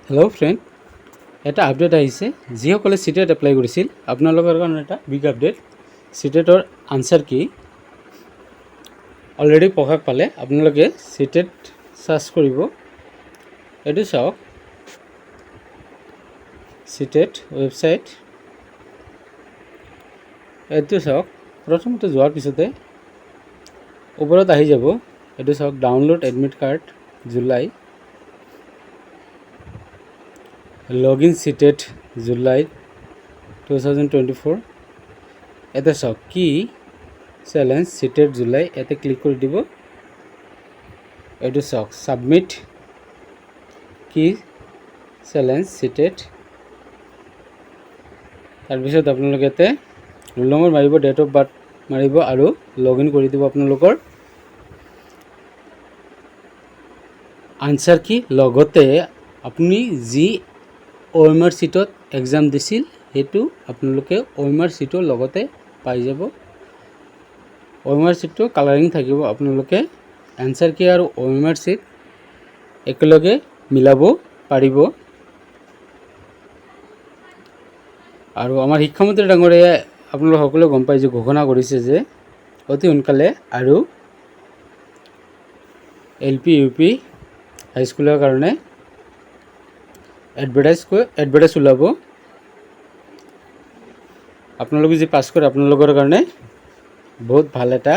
Hello' friend, এটা update আহিছে। যিসকলে চিটেট এপ্লাই কৰিছিল আপোনালোকৰ কাৰণে এটা বিগ আপডেট। চিটেটৰ আনচাৰ কি অলৰেডি প্ৰকাশ পালে। আপোনালোকে চিটেট চাৰ্চ কৰিব। এইটো চাওক, চিটেট ৱেবছাইট। এইটো চাওক, প্ৰথমতে যোৱাৰ পিছতে ওপৰত আহি যাব। এইটো চাওক, download admit card July, login CTET July 2024। এটা চাওক, কি চেলেঞ্জ চিটেট জুলাই। ইয়াতে ক্লিক কৰি দিব। এইটো চাওক, ছাবমিট কি চেলেঞ্জ চিটেট। তাৰপিছত আপোনালোকে ইয়াতে ৰোল নম্বৰ মাৰিব, ডেট অফ বাৰ্থ মাৰিব আৰু লগইন কৰি দিব আপোনালোকৰ আনচাৰ কি। লগতে আপুনি যি OMR চিটত এক্সাম দিছিল সেইটো আপোনালোকে OMR চিটৰ লগতে পাই যাব। OMR চিটটো কালাৰিং থাকিব। আপোনালোকে আনচাৰ কি আৰু OMR চিট একেলগে মিলাব পাৰিব। আৰু আমাৰ শিক্ষামন্ত্ৰী ডাঙৰীয়াই আপোনালোক সকলোৱে গম পাই যে ঘোষণা কৰিছে যে অতি সোনকালে আৰু LP UP হাইস্কুলৰ কাৰণে এডভাৰটাইজ ওলাব। আপোনালোকে যি পাছ কৰে আপোনালোকৰ কাৰণে বহুত ভাল এটা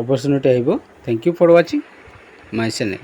অপৰচুনিটি আহিব। থেংক ইউ ফৰ ৱাচিং মাই চেনেল।